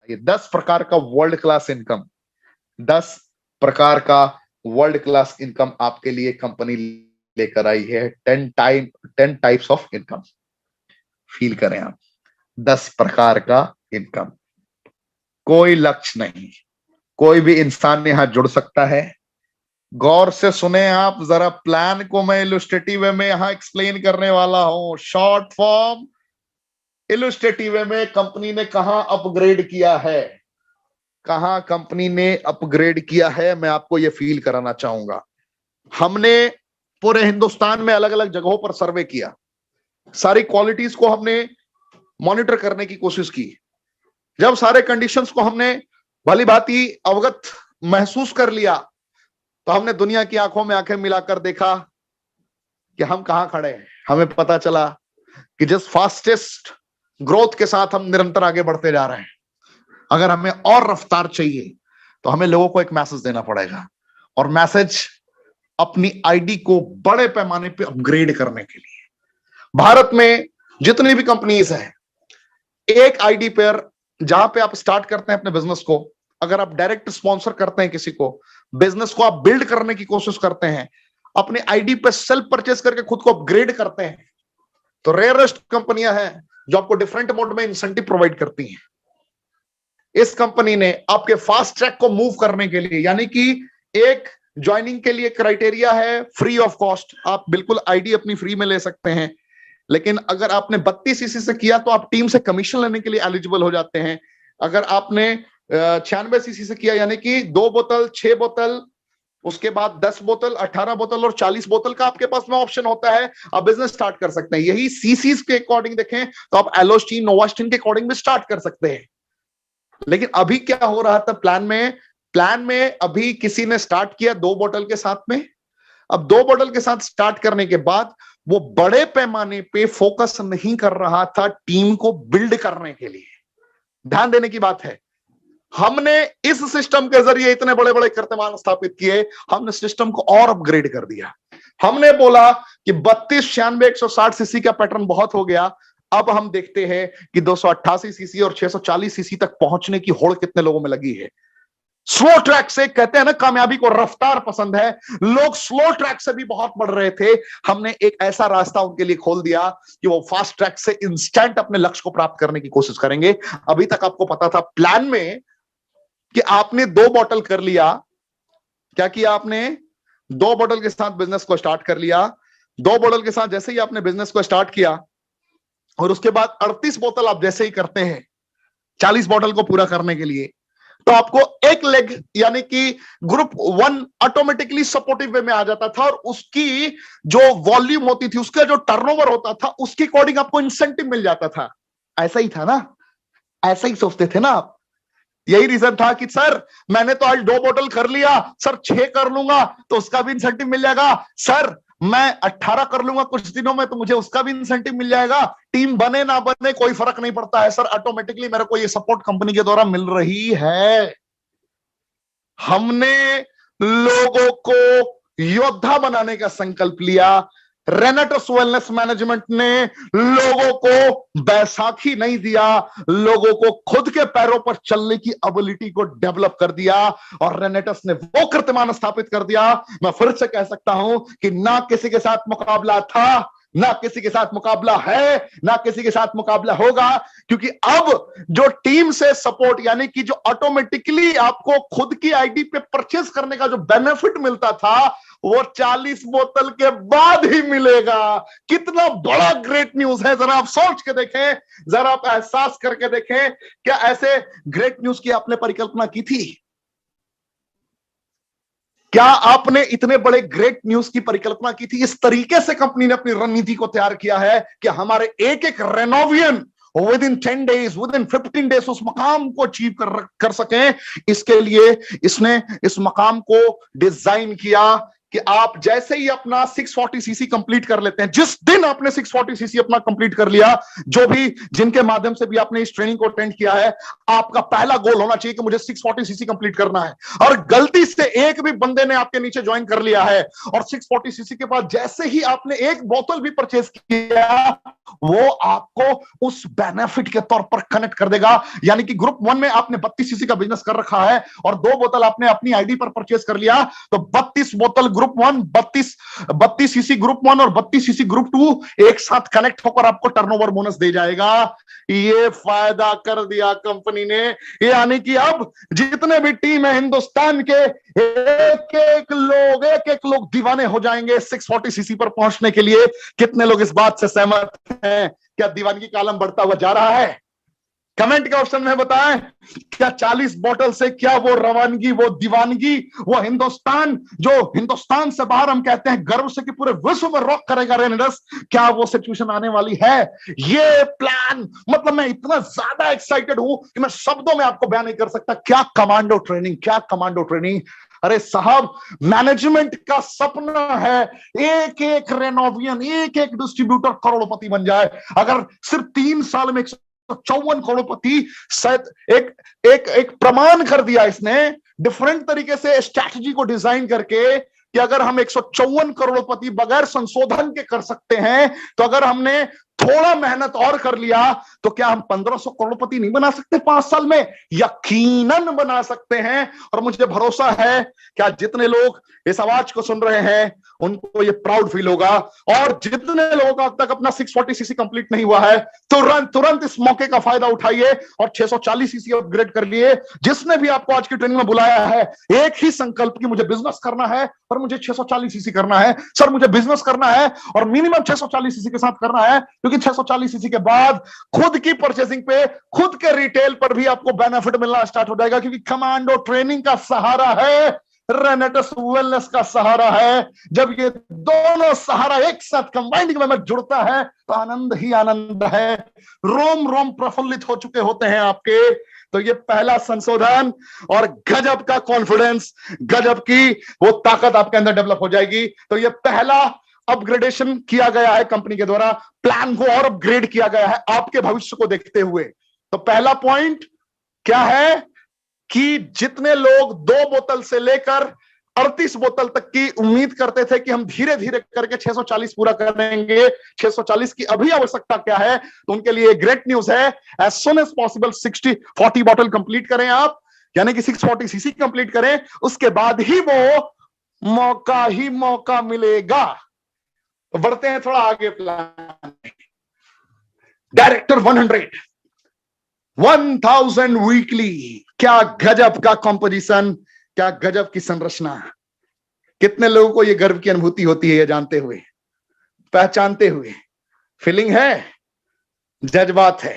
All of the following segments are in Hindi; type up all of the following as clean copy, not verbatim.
ये 10 प्रकार का वर्ल्ड क्लास इनकम, 10 प्रकार का वर्ल्ड क्लास इनकम आपके लिए कंपनी लेकर आई है। 10 टाइप्स ऑफ इनकम। फील करें आप, 10 प्रकार का इनकम। कोई लक्ष्य नहीं, कोई भी इंसान यहां जुड़ सकता है। गौर से सुने आप जरा, प्लान को मैं इलस्ट्रेटिव वे में यहां एक्सप्लेन करने वाला हूं। शॉर्ट फॉर्म इलस्ट्रेटिव वे में कंपनी ने कहां अपग्रेड किया है, कहां कंपनी ने अपग्रेड किया है, मैं आपको यह फील कराना चाहूंगा। हमने पूरे हिंदुस्तान में अलग अलग जगहों पर सर्वे किया, सारी क्वालिटीज को हमने मॉनिटर करने की कोशिश की। जब सारे कंडीशंस को हमने भली भांति अवगत महसूस कर लिया, तो हमने दुनिया की आंखों में आंखें मिलाकर देखा कि हम कहां खड़े हैं। हमें पता चला कि जिस फास्टेस्ट ग्रोथ के साथ हम निरंतर आगे बढ़ते जा रहे हैं, अगर हमें और रफ्तार चाहिए तो हमें लोगों को एक मैसेज देना पड़ेगा। और मैसेज अपनी आईडी को बड़े पैमाने पे अपग्रेड करने के लिए। भारत में जितनी भी कंपनीज हैं, एक आईडी पर जहां पे आप स्टार्ट करते हैं अपने बिजनेस को, अगर आप डायरेक्ट स्पॉन्सर करते हैं किसी को, बिजनेस को आप बिल्ड करने की कोशिश करते हैं, अपने आईडी पे सेल्फ परचेस करके खुद को अपग्रेड करते हैं, तो रेयरेस्ट कंपनियां हैं जो आपको डिफरेंट मोड में इंसेंटिव प्रोवाइड करती हैं। इस कंपनी ने आपके फास्ट ट्रैक को मूव करने के लिए, यानी कि एक ज्वाइनिंग के लिए क्राइटेरिया है फ्री ऑफ कॉस्ट, आप बिल्कुल आईडी अपनी फ्री में ले सकते हैं। लेकिन अगर आपने 32 सीसी से किया तो आप टीम से कमीशन लेने के लिए एलिजिबल हो जाते हैं। अगर आपने 96 सीसी से किया, यानी कि 2 बोतल, 6 बोतल, उसके बाद 10 बोतल, 18 बोतल और 40 बोतल का आपके पास में ऑप्शन होता है, आप बिजनेस स्टार्ट कर सकते हैं। यही सीसीज के अकॉर्डिंग देखें तो आप एलोस्टीन, नोवास्टीन के अकॉर्डिंग भी स्टार्ट कर सकते हैं। लेकिन अभी क्या हो रहा था प्लान में अभी किसी ने स्टार्ट किया 2 बोतल के साथ में। अब 2 बोतल के साथ स्टार्ट करने के बाद वो बड़े पैमाने पे फोकस नहीं कर रहा था टीम को बिल्ड करने के लिए। ध्यान देने की बात है, हमने इस सिस्टम के जरिए इतने बड़े बड़े कीर्तिमान स्थापित किए, हमने सिस्टम को और अपग्रेड कर दिया। हमने बोला कि 32, 96, 160 सीसी का पैटर्न बहुत हो गया। अब हम देखते हैं कि 288 सीसी और 640 सीसी तक पहुंचने की होड़ कितने लोगों में लगी है। स्लो ट्रैक से, कहते हैं ना कामयाबी को रफ्तार पसंद है, लोग स्लो ट्रैक से भी बहुत बढ़ रहे थे। हमने एक ऐसा रास्ता उनके लिए खोल दिया कि वो फास्ट ट्रैक से इंस्टेंट अपने लक्ष्य को प्राप्त करने की कोशिश करेंगे। अभी तक आपको पता था प्लान में कि आपने 2 बोतल कर लिया, क्या किया आपने? 2 बोतल के साथ बिजनेस को स्टार्ट कर लिया। 2 बोतल के साथ जैसे ही आपने बिजनेस को स्टार्ट किया और उसके बाद 38 बोतल आप जैसे ही करते हैं 40 बोतल को पूरा करने के लिए, तो आपको एक लेग यानी कि ग्रुप 1 ऑटोमेटिकली सपोर्टिव वे में आ जाता था, और उसकी जो वॉल्यूम होती थी, उसका जो टर्नओवर होता था, उसके अकॉर्डिंग आपको इंसेंटिव मिल जाता था। ऐसा ही था ना? ऐसा ही सोचते थे ना आप? यही रीजन था कि सर मैंने तो आज 2 बोतल कर लिया, सर 6 कर लूंगा तो उसका भी इंसेंटिव मिल जाएगा, सर मैं 18 कर लूंगा कुछ दिनों में तो मुझे उसका भी इंसेंटिव मिल जाएगा। टीम बने ना बने कोई फर्क नहीं पड़ता है सर, ऑटोमेटिकली मेरे को ये सपोर्ट कंपनी के द्वारा मिल रही है। हमने लोगों को योद्धा बनाने का संकल्प लिया। रेनेटस वेलनेस मैनेजमेंट ने लोगों को बैसाखी नहीं दिया, लोगों को खुद के पैरों पर चलने की एबिलिटी को डेवलप कर दिया, और रेनेटस ने वो कीर्तिमान स्थापित कर दिया। मैं फिर से कह सकता हूं कि ना किसी के साथ मुकाबला था, ना किसी के साथ मुकाबला है, ना किसी के साथ मुकाबला होगा, क्योंकि अब जो टीम से सपोर्ट, यानी कि जो ऑटोमेटिकली आपको खुद की आईडी पे परचेस करने का जो बेनिफिट मिलता था, वो 40 बोतल के बाद ही मिलेगा। कितना बड़ा ग्रेट न्यूज है, जरा आप सोच के देखें, जरा आप एहसास करके देखें, क्या ऐसे ग्रेट न्यूज की आपने परिकल्पना की थी? क्या आपने इतने बड़े ग्रेट न्यूज की परिकल्पना की थी? इस तरीके से कंपनी ने अपनी रणनीति को तैयार किया है कि हमारे एक एक रेनोवियन within 10 days, within 15 days उस मकाम को अचीव कर सकें। इसके लिए इसने इस मकाम को डिजाइन किया कि आप जैसे ही अपना 640 सीसी कंप्लीट कर लेते हैं, जिस दिन आपने 640 सीसी अपना कंप्लीट कर लिया, जो भी जिनके माध्यम से भी आपने इस ट्रेनिंग को अटेंड किया है, आपका पहला गोल होना चाहिए कि मुझे 640 सीसी कंप्लीट करना है। और गलती से एक भी बंदे ने आपके नीचे ज्वाइन कर लिया है और 640 सीसी के बाद जैसे ही आपने एक बोतल भी परचेज किया, वो आपको उस बेनिफिट के तौर पर कनेक्ट कर देगा। यानी कि ग्रुप 1 में आपने 32 सीसी का बिजनेस कर रखा है और 2 बोतल आपने अपनी आईडी पर परचेज कर लिया, तो 32 बोतल ग्रुप 1, 32 सीसी ग्रुप 1 और 32 सीसी ग्रुप 2 एक साथ कनेक्ट होकर आपको टर्नओवर बोनस दे जाएगा। ये फायदा कर दिया कंपनी ने। यानी कि अब जितने भी टीम है हिंदुस्तान के, एक एक लोग दीवाने हो जाएंगे 640 सीसी पर पहुंचने के लिए। कितने लोग इस बात से सहमत हैं? क्या दीवानगी का आलम बढ़ता हुआ जा रहा है? कमेंट के ऑप्शन में बताएं, क्या 40 बोतल से क्या वो रवानगी, वो दीवानगी, वो हिंदुस्तान जो हिंदुस्तान से बाहर हम कहते हैं गर्व से कि पूरे विश्व में रॉक करेगा रेनेडस, क्या वो सिचुएशन आने वाली है? ये प्लान, मतलब मैं इतना ज्यादा एक्साइटेड हूं कि मैं शब्दों में आपको बयान नहीं कर सकता। क्या कमांडो ट्रेनिंग, क्या कमांडो ट्रेनिंग। अरे साहब, मैनेजमेंट का सपना है एक एक रेनोवियन, एक एक डिस्ट्रीब्यूटर करोड़पति बन जाए। अगर सिर्फ 3 साल में 154 करोड़पति, शायद एक प्रमाण कर दिया इसने डिफरेंट तरीके से स्ट्रैटेजी को डिजाइन करके कि अगर हम 154 करोड़पति बगैर संशोधन के कर सकते हैं, तो अगर हमने थोड़ा मेहनत और कर लिया तो क्या हम 1500 करोड़पति नहीं बना सकते 5 साल में? यकीनन बना सकते हैं। और मुझे भरोसा है कि आज जितने लोग इस आवाज को सुन रहे हैं उनको ये प्राउड फील होगा। और जितने लोगों का अब तक अपना 640 सीसी कंप्लीट नहीं हुआ है, तुरंत इस मौके का फायदा उठाइए और 640 सीसी अपग्रेड कर लिए। जिसने भी आपको आज की ट्रेनिंग में बुलाया है, एक ही संकल्प कि मुझे बिजनेस करना है और मुझे 640 सीसी करना है। सर मुझे बिजनेस करना है और मिनिमम 640 सीसी के साथ करना है, क्योंकि 640 सीसी के बाद खुद की परचेसिंग पे, खुद के रिटेल पर भी आपको बेनिफिट मिलना स्टार्ट हो जाएगा। क्योंकि कमांडो ट्रेनिंग का सहारा है, रेनेटस वेलनेस का सहारा है। जब ये दोनों सहारा एक साथ कंबाइंड में जुड़ता है तो आनंद ही आनंद है। रोम रोम प्रफुल्लित हो चुके होते हैं आपके। तो ये पहला संशोधन और गजब का कॉन्फिडेंस, गजब की वो ताकत आपके अंदर डेवलप हो जाएगी। तो ये पहला अपग्रेडेशन किया गया है कंपनी के द्वारा, प्लान को और अपग्रेड किया गया है आपके भविष्य को देखते हुए। तो पहला पॉइंट क्या है कि जितने लोग 2 बोतल से लेकर 38 बोतल तक की उम्मीद करते थे कि हम धीरे धीरे करके 640 पूरा करेंगे, 640 की अभी आवश्यकता क्या है, तो उनके लिए ग्रेट न्यूज है। एज सुन एज पॉसिबल 40 बोतल कंप्लीट करें आप, यानी कि 640 सीसी कंप्लीट करें, उसके बाद ही वो मौका मिलेगा। तो बढ़ते हैं थोड़ा आगे प्लान। डायरेक्टर 1000 वीकली, क्या गजब का कंपोजिशन, क्या गजब की संरचना। कितने लोगों को यह गर्व की अनुभूति होती है, ये जानते हुए, पहचानते हुए? फीलिंग है, जज्बात है।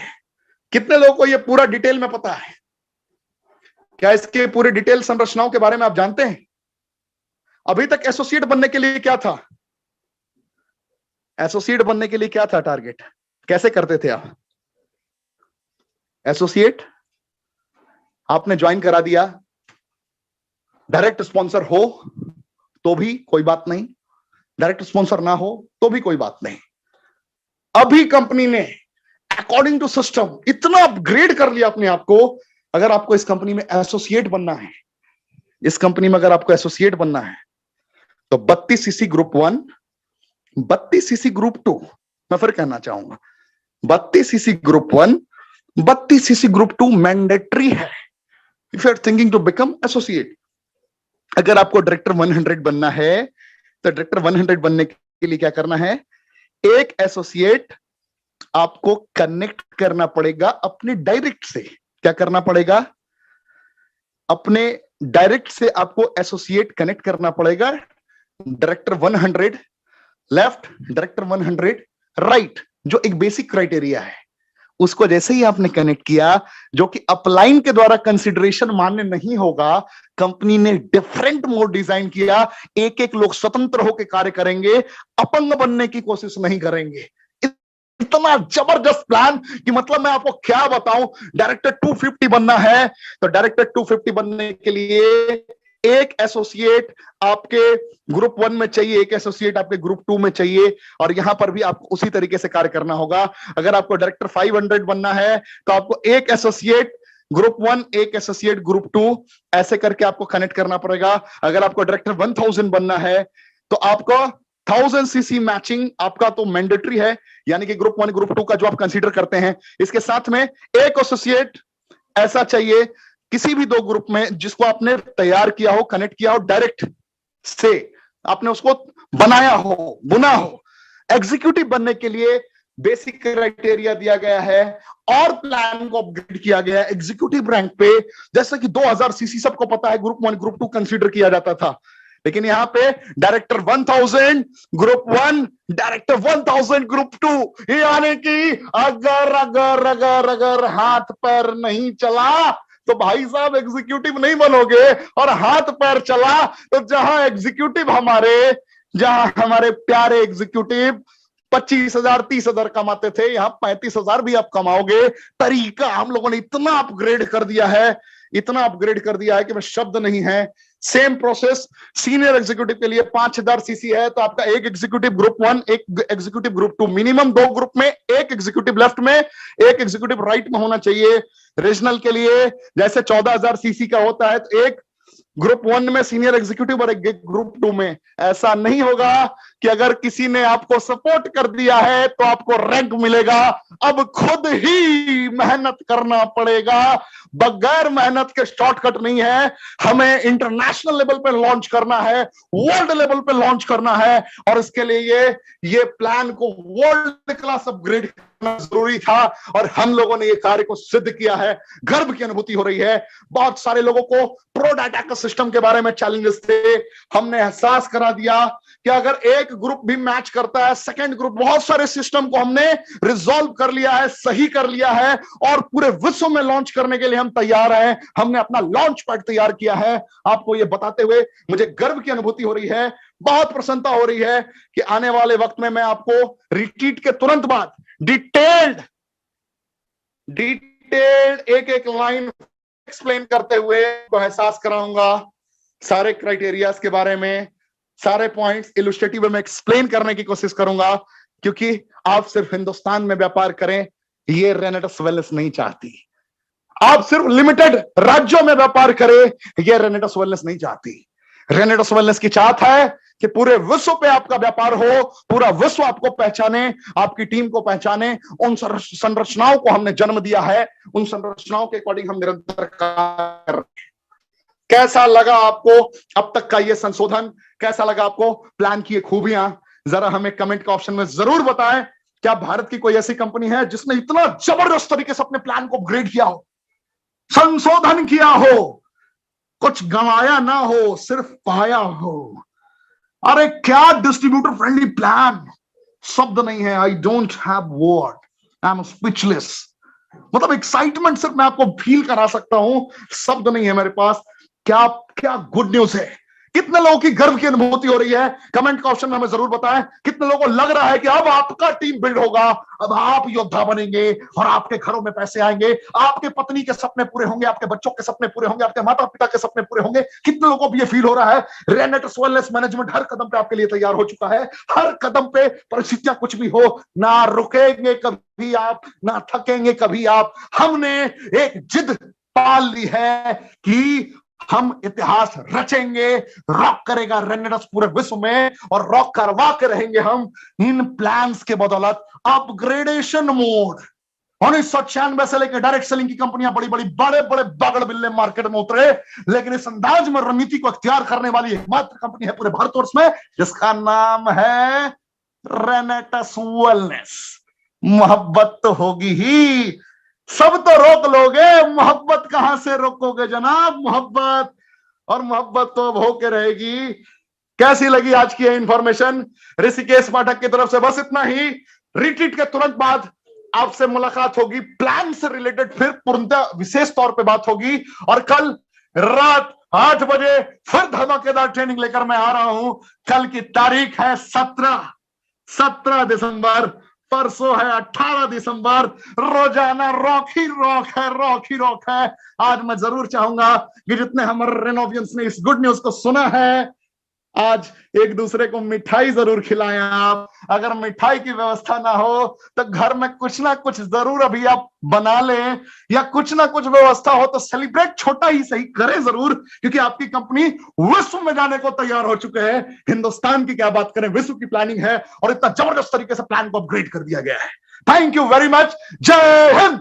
कितने लोगों को यह पूरा डिटेल में पता है? क्या इसके पूरे डिटेल संरचनाओं के बारे में आप जानते हैं? अभी तक एसोसिएट बनने के लिए क्या था? एसोसिएट बनने के लिए क्या था टारगेट? कैसे करते थे आप एसोसिएट? आपने ज्वाइन करा दिया, डायरेक्ट स्पॉन्सर हो तो भी कोई बात नहीं, डायरेक्ट स्पॉन्सर ना हो तो भी कोई बात नहीं। अभी कंपनी ने अकॉर्डिंग टू सिस्टम इतना अपग्रेड कर लिया अपने आप को। अगर आपको इस कंपनी में एसोसिएट बनना है, इस कंपनी में अगर आपको एसोसिएट बनना है, तो 32 सीसी ग्रुप 1, 32 सीसी ग्रुप 2, मैं फिर कहना चाहूंगा 32 CC group 1, 32 CC group 2 mandatory है if you are thinking to become associate. अगर आपको डायरेक्टर 100 बनना है, तो डायरेक्टर 100 बनने के लिए क्या करना है? एक एसोसिएट आपको कनेक्ट करना पड़ेगा अपने डायरेक्ट से। क्या करना पड़ेगा? अपने डायरेक्ट से आपको एसोसिएट कनेक्ट करना पड़ेगा। डायरेक्टर 100 लेफ्ट, डायरेक्टर 100 राइट, जो एक बेसिक क्राइटेरिया है, उसको जैसे ही आपने कनेक्ट किया, जो कि अपलाइन के द्वारा कंसिडरेशन मान्य नहीं होगा, कंपनी ने डिफरेंट मोड डिजाइन किया। एक एक लोग स्वतंत्र होकर कार्य करेंगे, अपंग बनने की कोशिश नहीं करेंगे। इतना जबरदस्त प्लान कि मतलब मैं आपको क्या बताऊं। डायरेक्टर 250 बनना है, तो डायरेक्टर 250 बनने के लिए एक एसोसिएट आपके ग्रुप 1 में चाहिए, एक एसोसिएट आपके ग्रुप 2 में चाहिए, और यहां पर भी आपको उसी तरीके से कार्य करना होगा। अगर आपको डायरेक्टर 500 बनना है तो आपको एक एसोसिएट ग्रुप 1, एक एसोसिएट ग्रुप 2, ऐसे करके आपको कनेक्ट करना पड़ेगा। अगर आपको डायरेक्टर 1000 बनना है तो आपको 1000 सीसी मैचिंग आपका तो मैंडेटरी है, यानी कि ग्रुप 1 ग्रुप 2 का जो आप कंसीडर करते हैं। इसके साथ में एक एसोसिएट ऐसा चाहिए किसी भी दो ग्रुप में जिसको आपने तैयार किया हो, कनेक्ट किया हो, डायरेक्ट से आपने उसको बनाया हो, बुना हो। एग्जीक्यूटिव बनने के लिए बेसिक क्राइटेरिया दिया गया है और प्लान को अपग्रेड किया गया है एग्जीक्यूटिव रैंक पे। जैसे कि 2000 सीसी सबको पता है ग्रुप 1 ग्रुप 2 कंसीडर किया जाता था, लेकिन यहां पे डायरेक्टर 1000 ग्रुप 1, डायरेक्टर 1000 ग्रुप 2, यानी कि अगर अगर अगर अगर हाथ पैर नहीं चला तो भाई साहब एग्जीक्यूटिव नहीं बनोगे, और हाथ पैर चला तो जहां हमारे प्यारे एग्जीक्यूटिव 25,000 30,000 कमाते थे, यहां 35,000 भी आप कमाओगे। तरीका हम लोगों ने इतना अपग्रेड कर दिया है, इतना अपग्रेड कर दिया है कि मैं शब्द नहीं है। सेम प्रोसेस सीनियर एग्जीक्यूटिव के लिए 5000 सीसी है तो आपका एक एग्जीक्यूटिव ग्रुप 1, एक एग्जीक्यूटिव ग्रुप 2, मिनिमम 2 ग्रुप में एक एग्जीक्यूटिव लेफ्ट में, एक एग्जीक्यूटिव राइट में होना चाहिए। रीजनल के लिए जैसे 14,000 सीसी का होता है तो एक ग्रुप 1 में सीनियर एग्जीक्यूटिव और एक ग्रुप 2 में। ऐसा नहीं होगा कि अगर किसी ने आपको सपोर्ट कर दिया है तो आपको रैंक मिलेगा। अब खुद ही मेहनत करना पड़ेगा, बगैर मेहनत के शॉर्टकट नहीं है। हमें इंटरनेशनल लेवल पे लॉन्च करना है, वर्ल्ड लेवल पे लॉन्च करना है, और इसके लिए ये प्लान को वर्ल्ड क्लास अपग्रेड करना जरूरी था, और हम लोगों ने ये कार्य को सिद्ध किया है। गर्व की अनुभूति हो रही है। बहुत सारे लोगों को प्रो डाटा का सिस्टम के बारे में चैलेंजेस थे, हमने एहसास करा दिया कि अगर एक ग्रुप भी मैच करता है सेकंड ग्रुप, बहुत सारे सिस्टम को हमने रिजॉल्व कर लिया है, सही कर लिया है, और पूरे विश्व में लॉन्च करने के लिए हम तैयार हैं। हमने अपना लॉन्च पैड तैयार किया है। आपको ये बताते हुए मुझे गर्व की अनुभूति हो रही है, बहुत प्रसन्नता हो रही है कि आने वाले वक्त में मैं आपको रिट्रीट के तुरंत बाद डिटेल्ड एक एक लाइन एक्सप्लेन करते हुए तो एहसास कराऊंगा सारे क्राइटेरियाज के बारे में, सारे पॉइंट्स इलस्ट्रेटिव में एक्सप्लेन करने की कोशिश करूंगा, क्योंकि आप सिर्फ हिंदुस्तान में व्यापार करें ये रेनेटस वेलनेस नहीं चाहती। आप सिर्फ लिमिटेड राज्यों में व्यापार करें ये रेनेटस वेलनेस नहीं चाहती। रेनेटस वेलनेस की चाहत है कि पूरे विश्व पे आपका व्यापार हो, पूरा विश्व आपको पहचाने, आपकी टीम को पहचाने। उन संरचनाओं को हमने जन्म दिया है, उन संरचनाओं के अकॉर्डिंग हम निरंतर कार्य कर रहे हैं। कैसा लगा आपको अब तक का ये संशोधन? कैसा लगा आपको प्लान की ये खूबियां? जरा हमें कमेंट के ऑप्शन में जरूर बताएं। क्या भारत की कोई ऐसी कंपनी है जिसने इतना जबरदस्त तरीके से अपने प्लान को अपग्रेड किया हो, संशोधन किया हो, कुछ गंवाया ना हो, सिर्फ पाया हो? अरे क्या डिस्ट्रीब्यूटर फ्रेंडली प्लान, शब्द नहीं है। I don't have word, I am speechless. मतलब एक्साइटमेंट सिर्फ मैं आपको फील करा सकता हूं, शब्द नहीं है मेरे पास। क्या क्या गुड न्यूज है। कितने लोगों की गर्व की अनुभूति हो रही है कमेंट का ऑप्शन में हमें जरूर बताएं। कितने लोगों को लग रहा है कि अब आपका टीम बिल्ड होगा, अब आप योद्धा बनेंगे और आपके घरों में पैसे आएंगे, आपके पत्नी के सपने पूरे होंगे, आपके बच्चों के सपने पूरे होंगे, आपके माता पिता के सपने पूरे होंगे। कितने लोगों को भी ये फील हो रहा है रेनेटस वेलनेस मैनेजमेंट हर कदम पे आपके लिए तैयार हो चुका है। हर कदम पे परिस्थितियां कुछ भी हो, ना रुकेंगे कभी आप, ना थकेंगे कभी आप। हमने एक जिद पाल ली है कि हम इतिहास रचेंगे, रॉक करेगा रेनेटस पूरे विश्व में, और रॉक करवा के रहेंगे हम इन प्लान्स के बदौलत। अपग्रेडेशन मोड 1996 से लेकर डायरेक्ट सेलिंग की कंपनियां बड़ी बड़ी बड़े बड़े बगड़ बिल्ले मार्केट में उतरे, लेकिन इस अंदाज में रणनीति को अख्तियार करने वाली एकमात्र कंपनी है पूरे भारतवर्ष में जिसका नाम है रेनेटस वेलनेस। मोहब्बत तो होगी ही, सब तो रोक लोगे, मोहब्बत कहां से रोकोगे जनाब? मोहब्बत, और मोहब्बत तो अब होके रहेगी। कैसी लगी आज की इंफॉर्मेशन ऋषिकेश पाठक की तरफ से? बस इतना ही। रिट्रीट के तुरंत बाद आपसे मुलाकात होगी, प्लान से रिलेटेड फिर पूर्णतः विशेष तौर पे बात होगी, और कल रात 8 बजे फिर धमाकेदार ट्रेनिंग लेकर मैं आ रहा हूं। कल की तारीख है 17 दिसंबर। परसों है 18 दिसंबर, रोजाना रॉक ही रॉक है, रॉक ही रॉक है। आज मैं जरूर चाहूंगा कि जितने हमारे रेनोवियंस ने इस गुड न्यूज को सुना है, आज एक दूसरे को मिठाई जरूर खिलाएं आप। अगर मिठाई की व्यवस्था ना हो तो घर में कुछ ना कुछ जरूर अभी आप बना लें, या कुछ ना कुछ व्यवस्था हो तो सेलिब्रेट छोटा ही सही करें जरूर, क्योंकि आपकी कंपनी विश्व में जाने को तैयार हो चुके हैं। हिंदुस्तान की क्या बात करें, विश्व की प्लानिंग है और इतना जबरदस्त तरीके से प्लान को अपग्रेड कर दिया गया है। Thank you very much. जय हिंद।